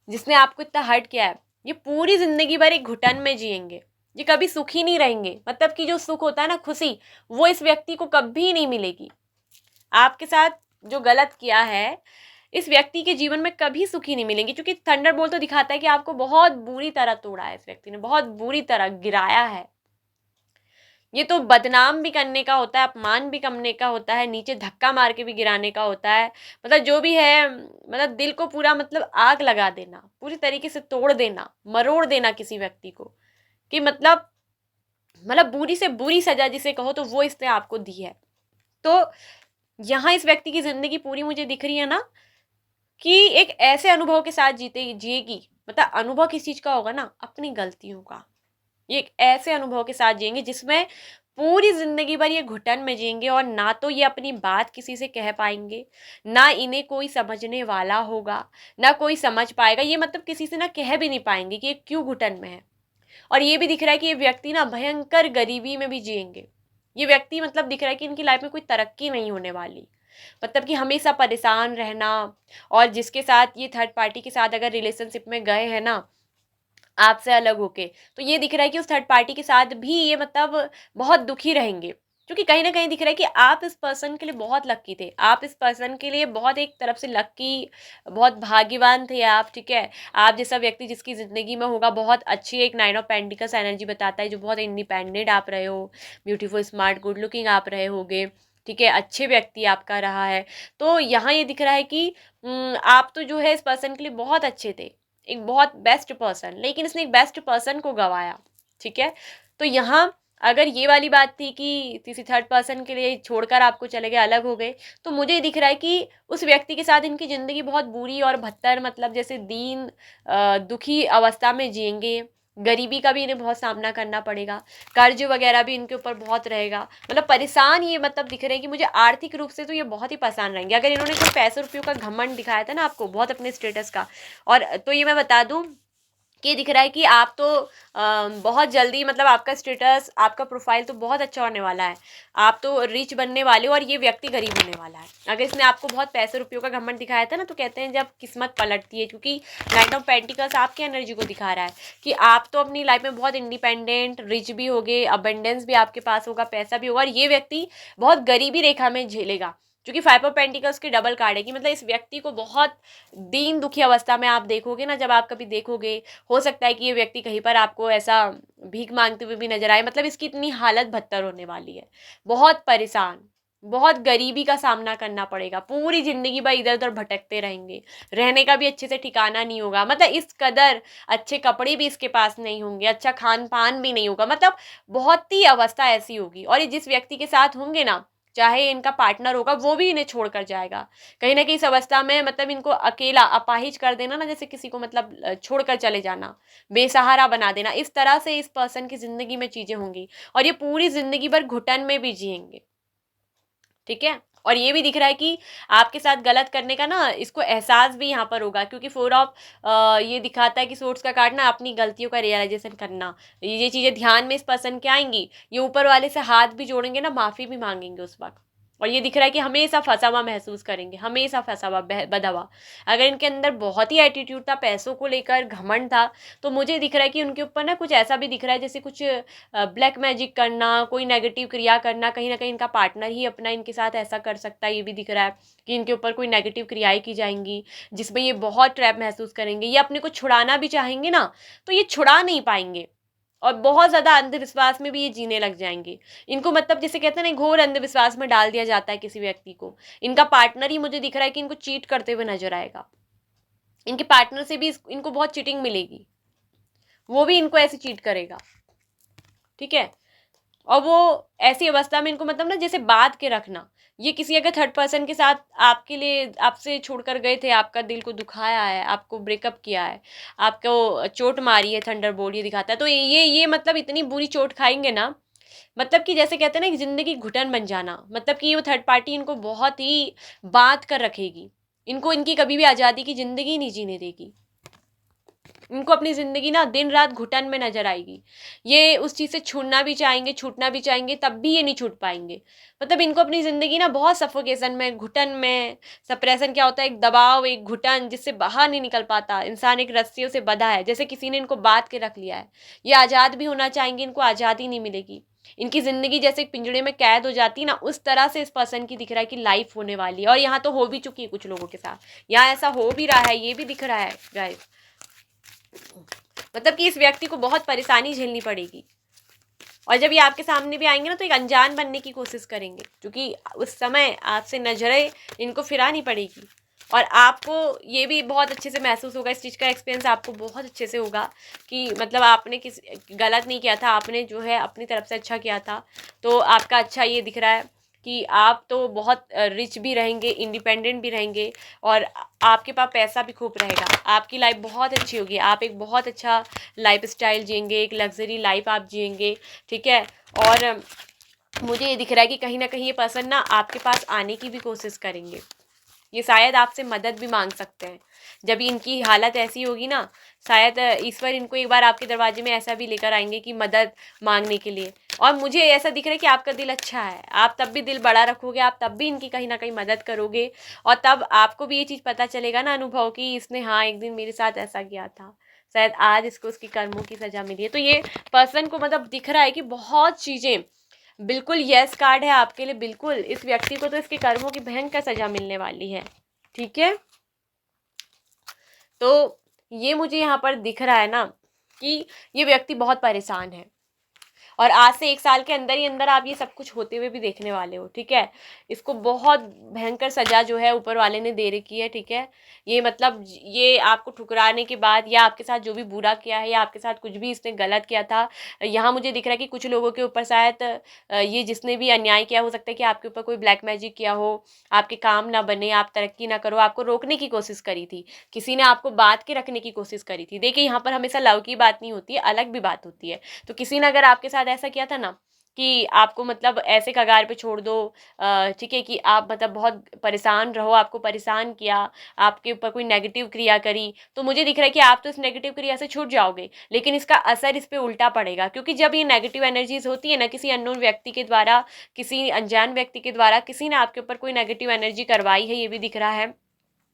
जिसने आपको इतना हर्ट किया है, ये पूरी जिंदगी भर एक घुटन में जिएंगे, ये कभी सुखी नहीं रहेंगे। मतलब कि जो सुख होता है ना, खुशी, वो इस व्यक्ति को कभी नहीं मिलेगी। आपके साथ जो गलत किया है, इस व्यक्ति के जीवन में कभी सुखी नहीं मिलेंगी, क्योंकि थंडरबोल्ट तो दिखाता है कि आपको बहुत बुरी तरह तोड़ा है, इस व्यक्ति ने बहुत बुरी तरह गिराया है। ये तो बदनाम भी करने का होता है, अपमान भी करने का होता है, नीचे धक्का मार के भी गिराने का होता है, मतलब जो भी है, मतलब दिल को पूरा मतलब आग लगा देना, पूरी तरीके से तोड़ देना, मरोड़ देना किसी व्यक्ति को, कि मतलब बुरी से बुरी सजा जिसे कहो तो वो इसने आपको दी है। तो यहाँ इस व्यक्ति की ज़िंदगी पूरी मुझे दिख रही है ना कि एक ऐसे अनुभव के साथ जिएगी, मतलब अनुभव किस चीज़ का होगा ना, अपनी गलतियों का। ये एक ऐसे अनुभव के साथ जिएंगे जिसमें पूरी जिंदगी भर ये घुटन में जिएंगे, और ना तो ये अपनी बात किसी से कह पाएंगे, ना इन्हें कोई समझने वाला होगा, ना कोई समझ पाएगा। ये मतलब किसी से ना कह भी नहीं पाएंगे कि ये क्यों घुटन में है। और ये भी दिख रहा है कि ये व्यक्ति ना भयंकर गरीबी में भी जिएंगे। ये व्यक्ति मतलब दिख रहा है कि इनकी लाइफ में कोई तरक्की नहीं होने वाली, मतलब कि हमेशा परेशान रहना। और जिसके साथ ये थर्ड पार्टी के साथ अगर रिलेशनशिप में गए हैं ना आपसे अलग होके, तो ये दिख रहा है कि उस थर्ड पार्टी के साथ भी ये मतलब बहुत दुखी रहेंगे। क्योंकि कहीं ना कहीं दिख रहा है कि आप इस पर्सन के लिए बहुत लक्की थे, आप इस पर्सन के लिए बहुत एक तरफ से लक्की, बहुत भाग्यवान थे आप। ठीक है, आप जैसा व्यक्ति जिसकी ज़िंदगी में होगा बहुत अच्छी एक नाइन ऑफ पेंटिकल्स एनर्जी बताता है, जो बहुत इंडिपेंडेंट आप रहे हो, ब्यूटीफुल स्मार्ट गुड लुकिंग आप रहे होगे। ठीक है, अच्छे व्यक्ति आपका रहा है। तो यहाँ ये दिख रहा है कि आप तो जो है इस पर्सन के लिए बहुत अच्छे थे, एक बहुत बेस्ट पर्सन, लेकिन इसने एक बेस्ट पर्सन को गंवाया। ठीक है, तो यहाँ अगर ये वाली बात थी कि किसी थर्ड पर्सन के लिए छोड़कर आपको चले गए, अलग हो गए, तो मुझे दिख रहा है कि उस व्यक्ति के साथ इनकी ज़िंदगी बहुत बुरी और बदतर, मतलब जैसे दीन दुखी अवस्था में जिएंगे। गरीबी का भी इन्हें बहुत सामना करना पड़ेगा, कर्ज वगैरह भी इनके ऊपर बहुत रहेगा, मतलब परेशान ये मतलब दिख रहे हैं कि मुझे आर्थिक रूप से तो ये बहुत ही परेशान रहेंगे। अगर इन्होंने कोई पैसे रुपयों का घमंड दिखाया था ना आपको बहुत अपने स्टेटस का, और तो ये मैं बता दूं कि दिख रहा है कि आप तो बहुत जल्दी मतलब आपका स्टेटस, आपका प्रोफाइल तो बहुत अच्छा होने वाला है, आप तो रिच बनने वाले हो, और ये व्यक्ति गरीब होने वाला है। अगर इसने आपको बहुत पैसे रुपयों का घमंड दिखाया था ना, तो कहते हैं जब किस्मत पलटती है, क्योंकि नाइट ऑफ पेंटिकल्स आपकी एनर्जी को दिखा रहा है कि आप तो अपनी लाइफ में बहुत इंडिपेंडेंट, रिच भी होगे, अबंडेंस भी आपके पास होगा, पैसा भी होगा, और ये व्यक्ति बहुत गरीबी रेखा में झेलेगा। क्योंकि फाइव ऑफ पेंटिकल्स की डबल कार्ड है कि मतलब इस व्यक्ति को बहुत दीन दुखी अवस्था में आप देखोगे ना, जब आप कभी देखोगे, हो सकता है कि ये व्यक्ति कहीं पर आपको ऐसा भीख मांगते हुए भी नजर आए। मतलब इसकी इतनी हालत बदतर होने वाली है, बहुत परेशान, बहुत गरीबी का सामना करना पड़ेगा, पूरी जिंदगी भर इधर उधर भटकते रहेंगे, रहने का भी अच्छे से ठिकाना नहीं होगा, मतलब इस कदर अच्छे कपड़े भी इसके पास नहीं होंगे, अच्छा खान पान भी नहीं होगा, मतलब बहुत ही अवस्था ऐसी होगी। और ये जिस व्यक्ति के साथ होंगे ना, चाहे इनका पार्टनर होगा, वो भी इन्हें छोड़कर जाएगा। कहीं ना कहीं इस अवस्था में मतलब इनको अकेला अपाहिज कर देना ना, जैसे किसी को मतलब छोड़कर चले जाना, बेसहारा बना देना, इस तरह से इस पर्सन की जिंदगी में चीजें होंगी, और ये पूरी जिंदगी भर घुटन में भी जिएंगे। ठीक है, और ये भी दिख रहा है कि आपके साथ गलत करने का ना इसको एहसास भी यहाँ पर होगा, क्योंकि फोर ऑफ ये दिखाता है कि सोर्स का कार्ड ना अपनी गलतियों का रियलाइजेशन करना, ये चीज़ें ध्यान में इस पर्सन के आएंगी, ये ऊपर वाले से हाथ भी जोड़ेंगे ना, माफ़ी भी मांगेंगे उस वक्त। और ये दिख रहा है कि हमेशा फंसा हुआ महसूस करेंगे, हमेशा फंसा हुआ बधा हुआ। अगर इनके अंदर बहुत ही एटीट्यूड था, पैसों को लेकर घमंड था, तो मुझे दिख रहा है कि उनके ऊपर ना कुछ ऐसा भी दिख रहा है जैसे कुछ ब्लैक मैजिक करना, कोई नेगेटिव क्रिया करना, कहीं ना कहीं इनका पार्टनर ही अपना इनके साथ ऐसा कर सकता है। ये भी दिख रहा है कि इनके ऊपर कोई नेगेटिव क्रियाएं की जाएंगी, जिसमें ये बहुत ट्रैप महसूस करेंगे। ये अपने को छुड़ाना भी चाहेंगे ना, तो ये छुड़ा नहीं पाएंगे, और बहुत ज़्यादा अंधविश्वास में भी ये जीने लग जाएंगे। इनको मतलब जिसे कहते हैं ना, घोर अंधविश्वास में डाल दिया जाता है किसी व्यक्ति को। इनका पार्टनर ही मुझे दिख रहा है कि इनको चीट करते हुए नजर आएगा, इनके पार्टनर से भी इनको बहुत चीटिंग मिलेगी, वो भी इनको ऐसे चीट करेगा। ठीक है, और वो ऐसी अवस्था में इनको मतलब ना जैसे बांध के रखना। ये किसी अगर थर्ड पर्सन के साथ आपके लिए आपसे छोड़कर गए थे, आपका दिल को दुखाया है, आपको ब्रेकअप किया है, आपको चोट मारी है, थंडरबोल्ट ये दिखाता है, तो ये मतलब इतनी बुरी चोट खाएंगे ना, मतलब कि जैसे कहते हैं ना, जिंदगी घुटन बन जाना, मतलब कि ये थर्ड पार्टी इनको बहुत ही बांध कर रखेगी, इनको इनकी कभी भी आज़ादी की जिंदगी नहीं जीने देगी। इनको अपनी ज़िंदगी ना दिन रात घुटन में नजर आएगी। ये उस चीज़ से छूटना भी चाहेंगे, छूटना भी चाहेंगे, तब भी ये नहीं छूट पाएंगे। मतलब इनको अपनी ज़िंदगी ना बहुत सफोकेशन में, घुटन में, सप्रेशन क्या होता है, एक दबाव, एक घुटन जिससे बाहर नहीं निकल पाता इंसान, एक रस्सियों से बंधा है, जैसे किसी ने इनको बांध के रख लिया है। ये आज़ाद भी होना चाहेंगे, इनको आज़ादी नहीं मिलेगी। इनकी ज़िंदगी जैसे एक पिंजड़े में कैद हो जाती है ना, उस तरह से इस पर्सन की दिख रहा है कि लाइफ होने वाली है। और यहाँ तो हो भी चुकी है कुछ लोगों के साथ, यहाँ ऐसा हो भी रहा है, ये भी दिख रहा है गाइस। मतलब कि इस व्यक्ति को बहुत परेशानी झेलनी पड़ेगी, और जब ये आपके सामने भी आएंगे ना, तो एक अनजान बनने की कोशिश करेंगे, क्योंकि उस समय आपसे नजरें इनको फिरानी पड़ेगी। और आपको ये भी बहुत अच्छे से महसूस होगा, इस चीज़ का एक्सपीरियंस आपको बहुत अच्छे से होगा कि मतलब आपने किस गलत नहीं किया था, आपने जो है अपनी तरफ से अच्छा किया था, तो आपका अच्छा ये दिख रहा है कि आप तो बहुत रिच भी रहेंगे, इंडिपेंडेंट भी रहेंगे, और आपके पास पैसा भी खूब रहेगा। आपकी लाइफ बहुत अच्छी होगी, आप एक बहुत अच्छा लाइफ स्टाइल जिएंगे, एक लग्जरी लाइफ आप जिएंगे, ठीक है। और मुझे ये दिख रहा है कि कहीं ना कहीं ये पर्सन ना आपके पास आने की भी कोशिश करेंगे, ये शायद आपसे मदद भी मांग सकते हैं। जब इनकी हालत ऐसी होगी ना, शायद ईश्वर इनको एक बार आपके दरवाजे में ऐसा भी लेकर आएंगे कि मदद मांगने के लिए। और मुझे ऐसा दिख रहा है कि आपका दिल अच्छा है, आप तब भी दिल बड़ा रखोगे, आप तब भी इनकी कहीं ना कहीं मदद करोगे, और तब आपको भी ये चीज़ पता चलेगा ना, अनुभव, कि इसने हाँ एक दिन मेरे साथ ऐसा किया था, शायद आज इसको उसकी कर्मों की सजा मिली है। तो ये पर्सन को मतलब दिख रहा है कि बहुत चीज़ें, बिल्कुल यस कार्ड है आपके लिए, बिल्कुल इस व्यक्ति को तो इसके कर्मों की भयंकर सजा मिलने वाली है, ठीक है। तो ये मुझे यहाँ पर दिख रहा है ना कि ये व्यक्ति बहुत परेशान है, और आज से 1 साल के अंदर ही अंदर आप ये सब कुछ होते हुए भी देखने वाले हो, ठीक है। इसको बहुत भयंकर सजा जो है ऊपर वाले ने दे रखी है, ठीक है। ये मतलब ये आपको ठुकराने के बाद, या आपके साथ जो भी बुरा किया है, या आपके साथ कुछ भी इसने गलत किया था, यहाँ मुझे दिख रहा है कि कुछ लोगों के ऊपर शायद ये जिसने भी अन्याय किया, हो सकता है कि आपके ऊपर कोई ब्लैक मैजिक किया हो, आपके काम ना बने, आप तरक्की ना करो, आपको रोकने की कोशिश करी थी, किसी ने आपको बांध के रखने की कोशिश करी थी। देखिए यहाँ पर हमेशा लव की बात नहीं होती है, अलग भी बात होती है। तो किसी ने अगर आपके साथ ऐसा किया था ना कि आपको मतलब ऐसे कगार पे छोड़ दो, ठीक है, कि आप मतलब बहुत परेशान रहो, आपको परेशान किया, आपके ऊपर कोई नेगेटिव क्रिया करी, तो मुझे दिख रहा है कि आप तो इस नेगेटिव क्रिया से छूट जाओगे, लेकिन इसका असर इस पे उल्टा पड़ेगा। क्योंकि जब ये नेगेटिव एनर्जीज होती है ना, किसी अननोन व्यक्ति के द्वारा, किसी अनजान व्यक्ति के द्वारा किसी ने आपके ऊपर कोई नेगेटिव एनर्जी करवाई है, ये भी दिख रहा है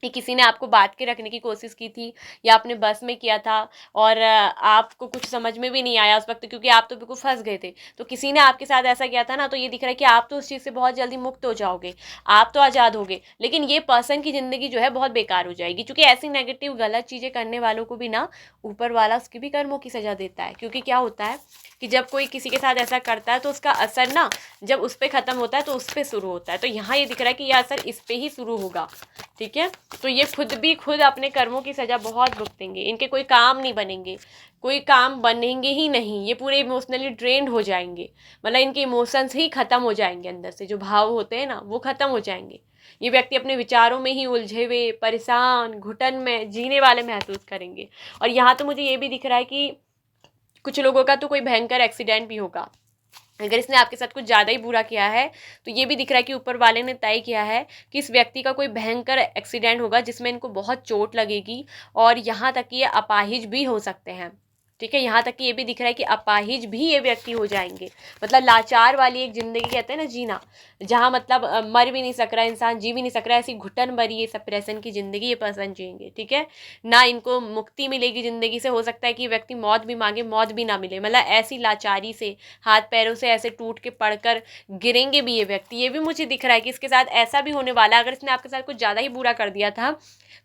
कि किसी ने आपको बात के रखने की कोशिश की थी, या आपने बस में किया था, और आपको कुछ समझ में भी नहीं आया उस वक्त, क्योंकि आप तो बिल्कुल फंस गए थे। तो किसी ने आपके साथ ऐसा किया था ना, तो ये दिख रहा है कि आप तो उस चीज़ से बहुत जल्दी मुक्त हो जाओगे, आप तो आज़ाद होगे, लेकिन ये पर्सन की ज़िंदगी जो है बहुत बेकार हो जाएगी। क्योंकि ऐसी नेगेटिव गलत चीज़ें करने वालों को भी ना ऊपर वाला उसकी भी कर्मों की सज़ा देता है। क्योंकि क्या होता है कि जब कोई किसी के साथ ऐसा करता है, तो उसका असर ना जब उस पर ख़त्म होता है तो उस पर शुरू होता है। तो यहाँ ये दिख रहा है कि यह असर इस पर ही शुरू होगा, ठीक है। तो ये खुद अपने कर्मों की सजा बहुत भुगतेंगे, इनके कोई काम नहीं बनेंगे, कोई काम बनेंगे ही नहीं, ये पूरे इमोशनली ड्रेन्ड हो जाएंगे, मतलब इनके इमोशंस ही खत्म हो जाएंगे, अंदर से जो भाव होते हैं ना वो खत्म हो जाएंगे। ये व्यक्ति अपने विचारों में ही उलझे हुए, परेशान, घुटन में जीने वाले महसूस करेंगे। और यहाँ तो मुझे ये भी दिख रहा है कि कुछ लोगों का तो कोई भयंकर एक्सीडेंट भी होगा, अगर इसने आपके साथ कुछ ज़्यादा ही बुरा किया है। तो ये भी दिख रहा है कि ऊपर वाले ने तय किया है कि इस व्यक्ति का कोई भयंकर एक्सीडेंट होगा, जिसमें इनको बहुत चोट लगेगी, और यहाँ तक कि ये अपाहिज भी हो सकते हैं, ठीक है। यहाँ तक कि ये भी दिख रहा है कि अपाहिज भी ये व्यक्ति हो जाएंगे, मतलब लाचार वाली एक ज़िंदगी कहते हैं ना जीना, जहाँ मतलब मर भी नहीं सक रहा इंसान, जी भी नहीं सक रहा, ऐसी घुटन भरी ये सप्रेशन की ज़िंदगी ये पर्सन जिएंगे, ठीक है ना। इनको मुक्ति मिलेगी ज़िंदगी से, हो सकता है कि व्यक्ति मौत भी मांगे, मौत भी ना मिले, मतलब ऐसी लाचारी से, हाथ पैरों से ऐसे टूट के पड़कर गिरेंगे भी ये व्यक्ति। ये भी मुझे दिख रहा है कि इसके साथ ऐसा भी होने वाला है, अगर इसने आपके साथ कुछ ज़्यादा ही बुरा कर दिया था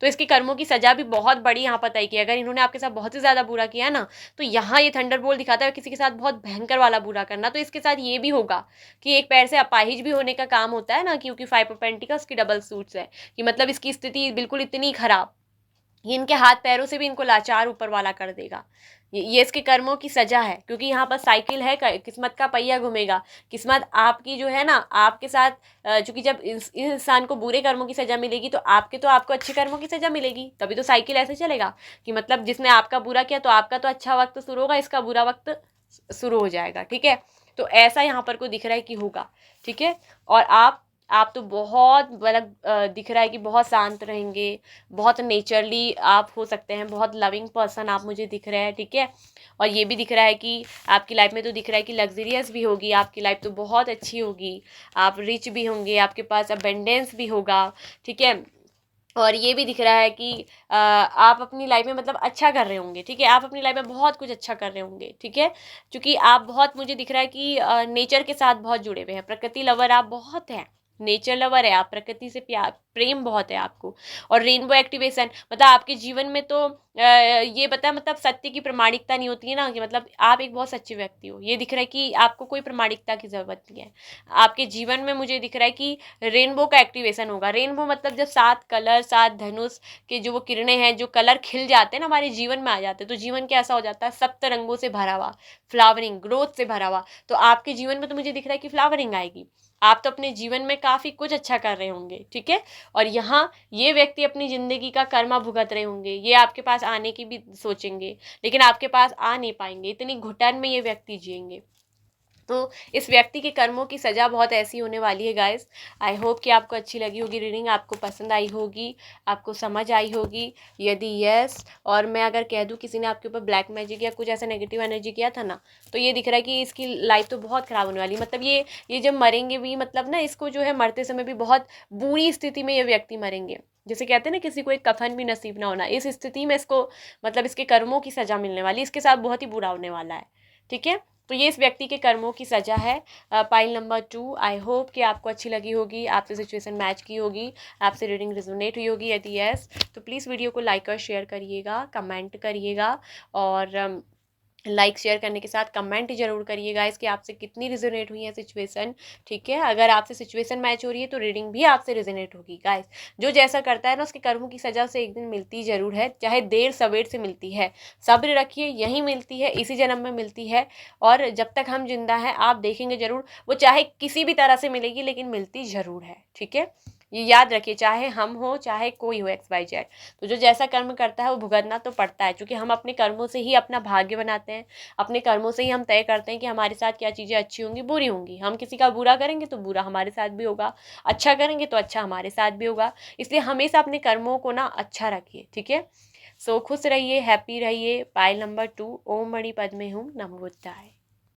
तो इसके कर्मों की सजा भी बहुत बड़ी यहाँ पर तय की। अगर इन्होंने आपके साथ बहुत ही ज़्यादा बुरा किया ना, तो यहाँ ये थंडरबोल्ट दिखाता है किसी के साथ बहुत भयंकर वाला बुरा करना, तो इसके साथ ये भी होगा कि एक पैर से अपाहिज भी होने का काम होता है ना, क्योंकि 5 ऑफ पेंटिकल्स की डबल सूट्स है, कि मतलब इसकी स्थिति बिल्कुल इतनी खराब, ये इनके हाथ पैरों से भी इनको लाचार ऊपर वाला कर देगा। ये इसके कर्मों की सजा है, क्योंकि यहाँ पर साइकिल है, किस्मत का पहिया घूमेगा। किस्मत आपकी जो है ना आपके साथ, चूंकि जब इस इंसान को बुरे कर्मों की सजा मिलेगी, तो आपको अच्छे कर्मों की सजा मिलेगी, तभी तो साइकिल ऐसे चलेगा कि मतलब जिसने आपका बुरा किया तो आपका तो अच्छा वक्त शुरू होगा, इसका बुरा वक्त शुरू हो जाएगा, ठीक है। तो ऐसा यहाँ पर को दिख रहा है कि होगा, ठीक है। और आप तो बहुत मतलब दिख रहा है कि बहुत शांत रहेंगे, बहुत नेचरली आप हो सकते हैं, बहुत लविंग पर्सन आप मुझे दिख रहे हैं, ठीक है। और ये भी दिख रहा है कि आपकी लाइफ में तो दिख रहा है कि लग्जरियस भी होगी, आपकी लाइफ तो बहुत अच्छी होगी, आप रिच भी होंगे, आपके पास अबेंडेंस भी होगा, ठीक है। और ये भी दिख रहा है कि आप अपनी लाइफ में मतलब अच्छा कर रहे होंगे, ठीक है, आप अपनी लाइफ में बहुत कुछ अच्छा कर रहे होंगे, ठीक है। क्योंकि आप बहुत, मुझे दिख रहा है कि नेचर के साथ बहुत जुड़े हुए हैं, प्रकृति लवर आप बहुत हैं, नेचर लवर है आप, प्रकृति से प्रेम बहुत है आपको। और रेनबो एक्टिवेशन मतलब आपके जीवन में तो ये बता मतलब सत्य की प्रामाणिकता नहीं होती है ना, कि मतलब आप एक बहुत सच्चे व्यक्ति हो, ये दिख रहा है कि आपको कोई प्रामाणिकता की जरूरत नहीं है आपके जीवन में। मुझे दिख रहा है कि रेनबो का एक्टिवेशन होगा। रेनबो मतलब जब 7 कलर 7 धनुष के जो वो किरणें हैं, जो कलर खिल जाते हैं ना, हमारे जीवन में आ जाते हैं, तो जीवन कैसा हो जाता है, सप्त रंगों से भरा हुआ, फ्लावरिंग ग्रोथ से भरा हुआ। तो आपके जीवन में तो मुझे दिख रहा है कि फ्लावरिंग आएगी। आप तो अपने जीवन में काफी कुछ अच्छा कर रहे होंगे, ठीक है। और यहाँ ये व्यक्ति अपनी जिंदगी का कर्मा भुगत रहे होंगे, ये आपके पास आने की भी सोचेंगे, लेकिन आपके पास आ नहीं पाएंगे, इतनी घुटन में ये व्यक्ति जिएंगे। तो इस व्यक्ति के कर्मों की सजा बहुत ऐसी होने वाली है गाइस। आई होप कि आपको अच्छी लगी होगी रीडिंग, आपको पसंद आई होगी, आपको समझ आई होगी। यदि यस, और मैं अगर कह दूं किसी ने आपके ऊपर ब्लैक मैजिक या कुछ ऐसा नेगेटिव एनर्जी किया था ना, तो ये दिख रहा है कि इसकी लाइफ तो बहुत खराब होने वाली। मतलब ये जब मरेंगे भी, मतलब ना इसको जो है मरते समय भी बहुत बुरी स्थिति में ये व्यक्ति मरेंगे। जैसे कहते हैं ना किसी को एक कफन भी नसीब ना होना, इस स्थिति में इसको मतलब इसके कर्मों की सजा मिलने वाली, इसके साथ बहुत ही बुरा होने वाला है, ठीक है। तो ये इस व्यक्ति के कर्मों की सजा है। Pile number 2। आई होप कि आपको अच्छी लगी होगी, आपसे सिचुएशन मैच की होगी, आपसे रीडिंग रिजोनेट हुई होगी। यदि यस, तो प्लीज़ वीडियो को लाइक और शेयर करिएगा, कमेंट करिएगा, और लाइक शेयर करने के साथ कमेंट जरूर करिएगा इसकी आपसे कितनी रिजोनेट हुई है सिचुएशन, ठीक है। अगर आपसे सिचुएशन मैच हो रही है तो रीडिंग भी आपसे रिजोनेट होगी गाइस। जो जैसा करता है ना उसके कर्मों की सजा से एक दिन मिलती जरूर है, चाहे देर सवेर से मिलती है। सब्र रखिए, यही मिलती है, इसी जन्म में मिलती है। और जब तक हम जिंदा हैं आप देखेंगे जरूर, वो चाहे किसी भी तरह से मिलेगी लेकिन मिलती जरूर है, ठीक है। ये याद रखिए, चाहे हम हो चाहे कोई हो, XYZ। तो जो जैसा कर्म करता है वो भुगतना तो पड़ता है, क्योंकि हम अपने कर्मों से ही अपना भाग्य बनाते हैं। अपने कर्मों से ही हम तय करते हैं कि हमारे साथ क्या चीज़ें अच्छी होंगी बुरी होंगी। हम किसी का बुरा करेंगे तो बुरा हमारे साथ भी होगा, अच्छा करेंगे तो अच्छा हमारे साथ भी होगा। इसलिए हमेशा अपने कर्मों को ना अच्छा रखिए, ठीक है। सो खुश रहिए, हैप्पी रहिए। Pile number 2। ओम मणि पद्मे हूँ, नमो बुद्धाय।